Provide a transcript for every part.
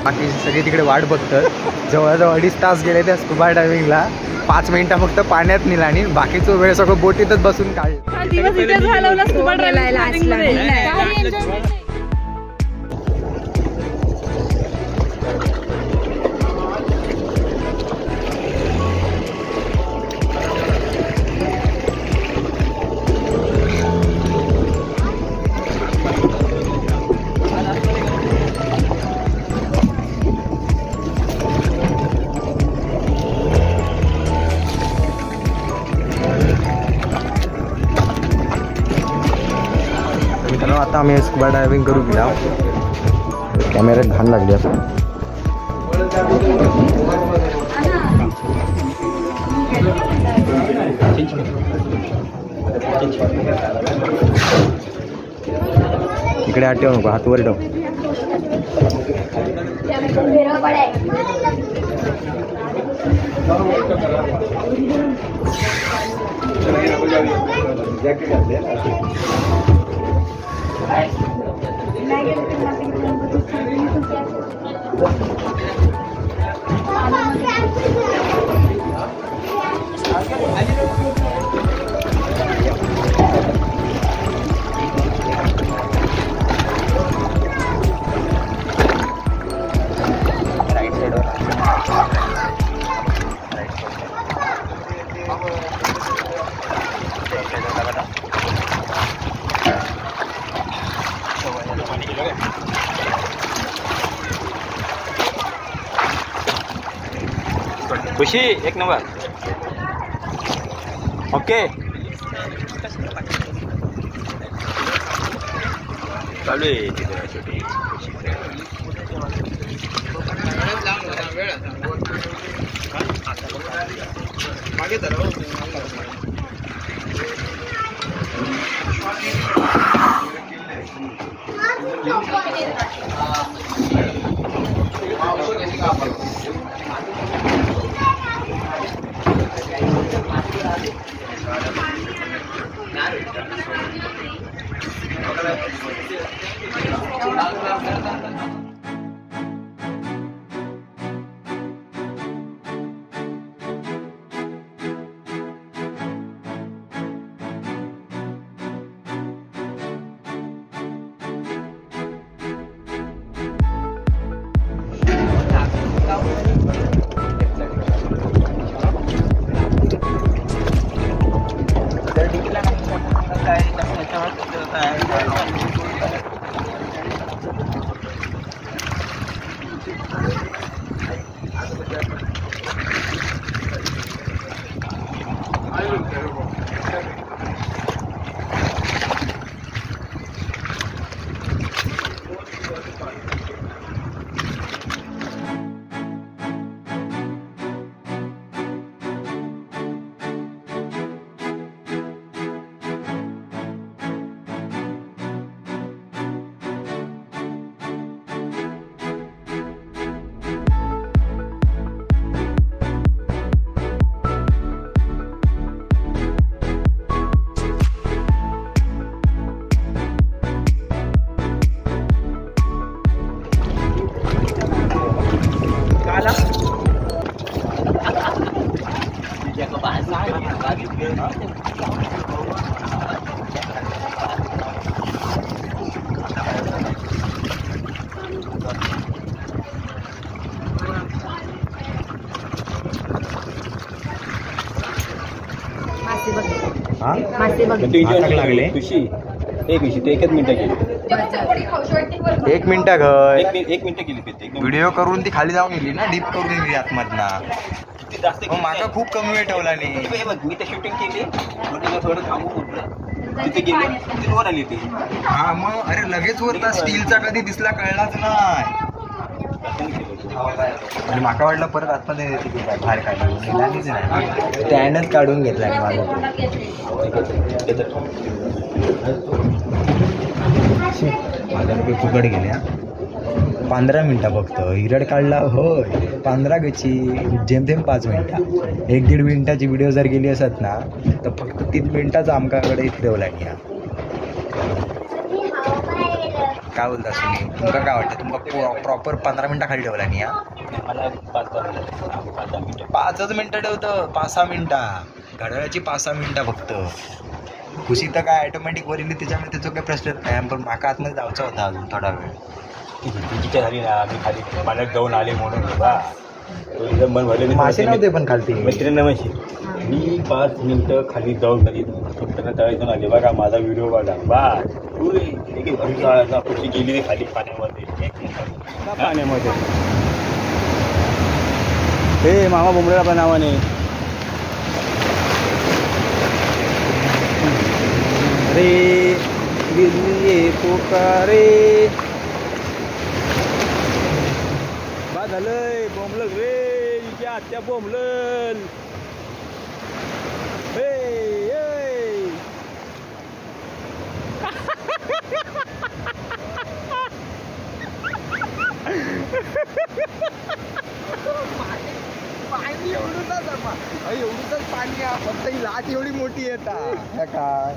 बाकी सगळे तिकडे वाट बघतात। जवळजवळ 2.5 तास गेले त्या स्कुबा डायव्हिंगला, 5 मिनिटं फक्त पाण्यात नेला आणि बाकीचं वेळ सगळं बोटीतच बसून काढलं। आता आम्ही स्कुबा डायव्हिंग करू गेला, कॅमेऱ्यात घाण लागली असं। इकडे हात ठेवू नको, हात वर ठेव। खुशी 1 नंबर। ओके चालू आहे छोटी मागे लागले खुशी 1 मिनिट गेली 1 मिनिट गेली व्हिडिओ करून ती खाली जाऊन गेली ना, डीप करून गेली आतमधना। माका खूप कमी वेळ ठेवला नाही, मी तर शूटिंग केली, थोडं थांबून तिथे गेली वर आली ती। हा मग अरे लगेच वर स्टीलचा कधी दिसला कळलाच नाही, आणि माका वाटलं परत आतमध्ये बाहेर काढलं स्टँडच काढून घेतला माझ्या रुपये फुकट गेल्या। 15 मिनिटं फक्त हिरड काढला होय, 15 गची जेमतेम 5 मिनिटं। 1-1.5 मिनिटाची व्हिडिओ जर गेली असत ना तर फक्त 3 मिनिटाचा आमच्याकडे ठेवला काय बोलता सुनील, तुमका काय वाटतं? तुमका प्रॉपर 15 मिनिटं खाली ठेवला नाही? मला 5 मिनिटं ठेवतं, 5-6 मिनिटं, घड्याळाची 5-6 मिनिटं फक्त. खुशी तर काय ऑटोमॅटिक वरील त्याच्यामुळे त्याचा काही प्रश्नच नाही, पण माका आतमध्ये जायचा होता अजून थोडा वेळ. तिच्या झाली ना, मी खाली पाण्यात जाऊन आले म्हणून बा मन भरले. मासे नव्हते पण खालती मैत्रिणी माशी. मी 5 मिनिटं खाली जाऊन खाली फक्त तळायतून आले बघा, माझा व्हिडिओ बघा बा. पुढची गेली खाली पाण्यामध्ये. हे मामा बोंबलेला पण नावाने. रे दिल्ली पोकारे बा झालंय बोंबल रे, तिच्या आत्या बोंबल. पाणी एवढंच पाणी आहे, फक्त ही लाट एवढी मोठी येतात काय.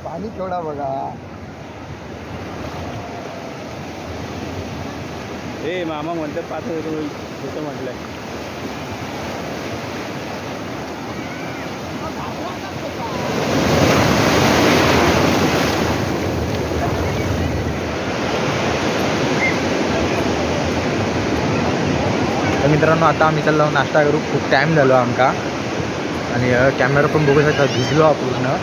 पाणी केवढा बघा. हे मामा म्हणतात 5,000 होतं म्हटलंय. तर मित्रांनो, आता आम्ही चाललो नाश्ता करू. खूप टाईम झालो आमका, आणि कॅमेरा पण बघू शकता भिजलो पूर्ण.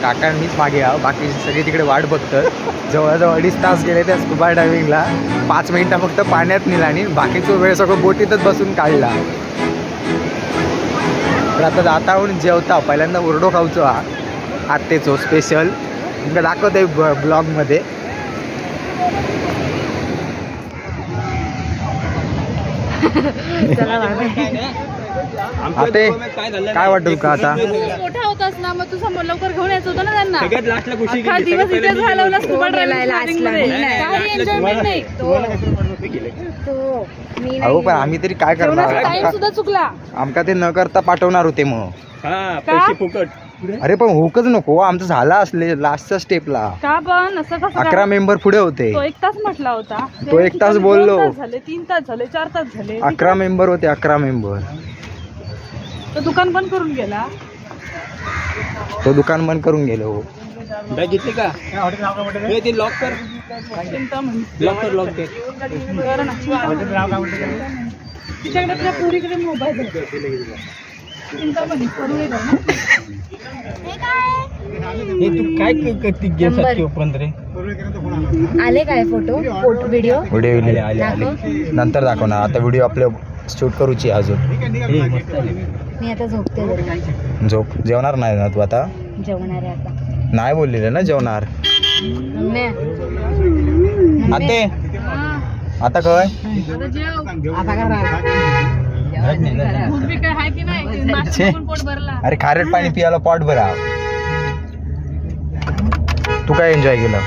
काकांनीच मागे यावं, बाकी सगळे तिकडे वाट बघतात. जवळजवळ 2.5 तास गेले त्या स्कुबा डायव्हिंगला. 5 मिनिटं फक्त पाण्यात नेला आणि बाकीचा वेळ सगळं बोटीतच बसून काढला. तर आता जाताहून जेवता पहिल्यांदा उरडो खाऊचो हा आत्तेचो स्पेशल. तुमका दाखवते ब्लॉगमध्ये. आते काय वाटतं तुका आता? मोठा होतास ना, मग तू समोर लवकर घेऊन यायचं होतं ना त्यांना. सगळ्यात लास्टला खुशी अख्खा दिवस इथेच घालवला स्कुबा ड्रायव्हिंग मध्ये. काही एन्जॉयमेंट नाही. अहो पण आम्ही तरी काय करणार? टाइम सुद्धा चुकला. आमका ते न करता पाठवणार होते मग. पैसे फुकट. अरे पण हुकच नको, आमचं झाला असले लास्टच्या स्टेपला. का पण असं कसं? 11 मेंबर पुढे होते. तो 1 तास म्हटला होता. तो 1 तास बोललो. 2 तास झाले, 3 तास झाले, 4 तास झाले. 11 मेंबर होते, 11 मेंबर. तो दुकान बंद करून गेला. तो दुकान बंद करून गेलो. बॅग घेतली का? ते लॉक कर. लॉक कर, लॉक कर. तिच्याकडे त्या पुरीकडे मोबाईल आहे. हे तू काय करते गेमसाठी ओपन रे? आले काय फोटो व्हिडिओ नंतर दाखवणार. आता व्हिडिओ आपले शूट करूची अजून. मी आता झोपते. झोप जेवणार नाही ना तू आता? जेवणार आहे आता. नाही बोललेलं ना जेवणार. आते आता काय? अरे खारट पाणी पियाला पोट भरा. तू काय एन्जॉय केलं?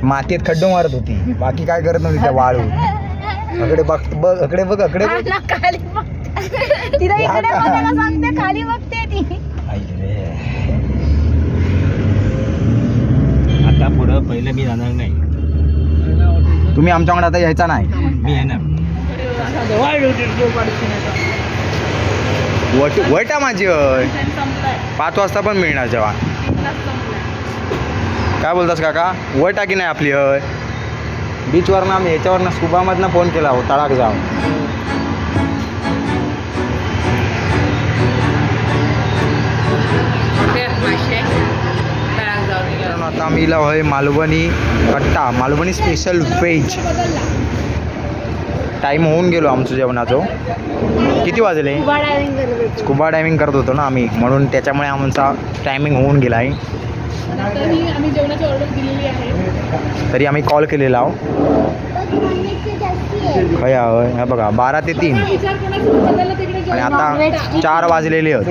मातीत खड्डो मारत होती, बाकी काय करत नव्हती त्या वाळू. अकडे बघ बघ, अकडे बघ, अकडे बघ. खाली बघते ती. आता पुढं पहिलं मी जाणार नाही. तुम्ही आमच्याकडे आता यायचा नाही. मी येणार. वटा माझी 5 वाजता पण मिळणार जेव्हा. काय बोलतास काका? वटा की नाही आपली बीचवरनं आम्ही याच्यावरनं स्कुबामधनं फोन केला हो तळाक जाऊन. आता आम्ही होय मालवणी कट्टा, मालवणी स्पेशल व्हेज. टाईम होऊन गेलो आमचं जेवणाचं. किती वाजले? स्कुबा डायव्हिंग करत होतो ना आम्ही, म्हणून त्याच्यामुळे आमचा टायमिंग होऊन गेला आहे. तरी आम्ही कॉल केलेला आहो. काय हे बघा 12 ते 3 आणि आता 4 वाजलेले आहेत.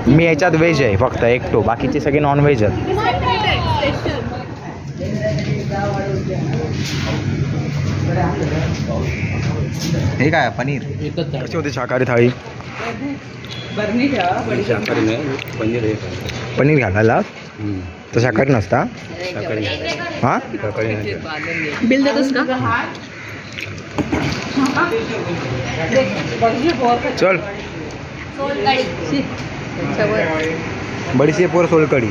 मी याच्यात व्हेज आहे फक्त एकटो, बाकीचे सगळे नॉन व्हेज आहेत. हे काय पनीर? कशी होती शाकाहारी थाळी? शाकाहारी नाही, पनीर आहे. पनीर घालायला तर शाकाहारी नसता सकाळी हा सकाळी नाही. बिल देतोस का? चल बडीशेप वर सोलकढी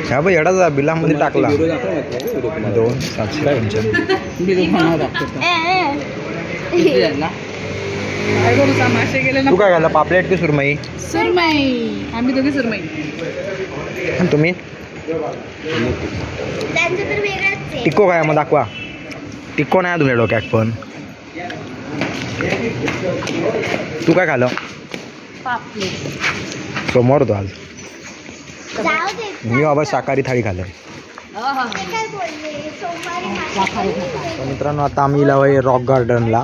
ह्या बाई एवढा बिलामध्ये टाकला 2,795. काय करू मासे गेले ना. तू काय घाला पापलेट की सुरमई सुरमई. आम्ही दोघे सुरमई. आणि तुम्ही टिक्को काय मग दाखवा. टिक्को नाही तुझ्या डोक्यात पण. तू काय खाल्लं समोर होतो आज. मी बाबा शाकाहारी थाळी खाल्लं. मित्रांनो आता आम्ही इलावं रॉक गार्डनला.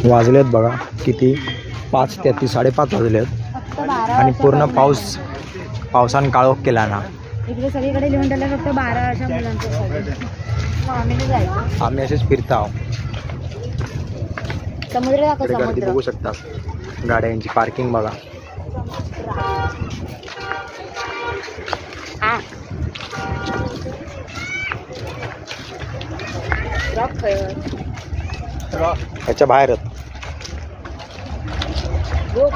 वाजलेत बघा किती 5:33 5:30 वाजलेत आणि पूर्ण पावसानं काळोख केला ना. इकडे सगळीकडे लिहून त्याला फक्त 12 अशा मुलांचं. आम्ही असेच फिरत आहोत. समुद्र दाखव. इकडे गर्दी बघू शकता. गाड्यांची पार्किंग बघा. ह्याच्या बाहेरच गो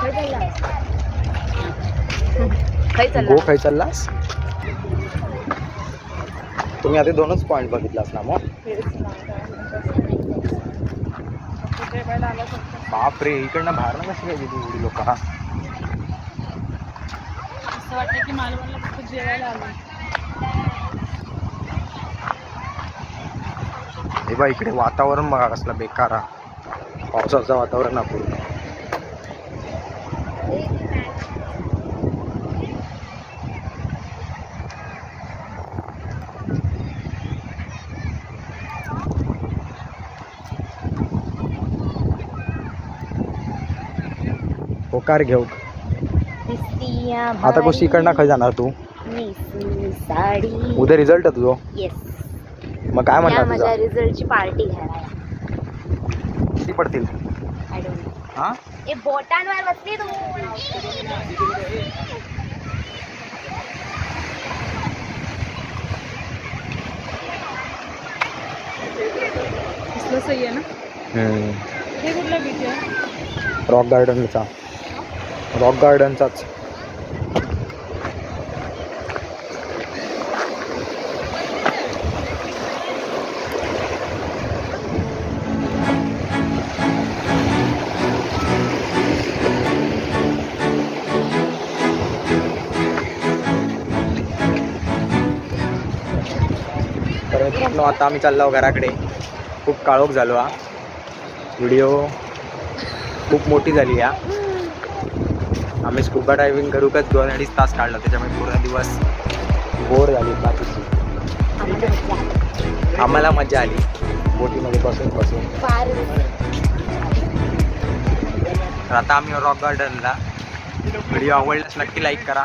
खाई चाललास. तुम्ही आता 2च पॉइंट बघितलास ना मग. बापरे इकडनं बाहेर ना कशी काय गेली एवढी लोक. हा असं वाटतं की मालवणला फक्त जेवायला आलो. हे बा इकडे वातावरण बघा कसलं बेकार हा. पावसाचं वातावरण हा पूर्ण. होकार घेऊ आता कशी इकडनं खाय जाणार तू. उद्या रिझल्ट आहे तुझो. मग काय म्हणतात तुझा रिझल्टची पार्टी घ्यायला. किती पडतील. हा बोटांवर बसली तू. सही आहे ना. हे कुठला बीच आहे. रॉक गार्डनचा. रॉक गार्डनचाच. आता आम्ही चाललो घराकडे. खूप काळोख झालो हा. व्हिडिओ खूप मोठी झाली या. आम्ही स्कूबा डायव्हिंग करूकच 2-2.5 तास काढला. त्याच्यामुळे पूर्ण दिवस बोर झाली बाकीची. आम्हाला मजा आली बोटीमध्ये बसून. आता आम्ही रॉक गार्डनला. व्हिडिओ आवडल्यास नक्की लाईक करा.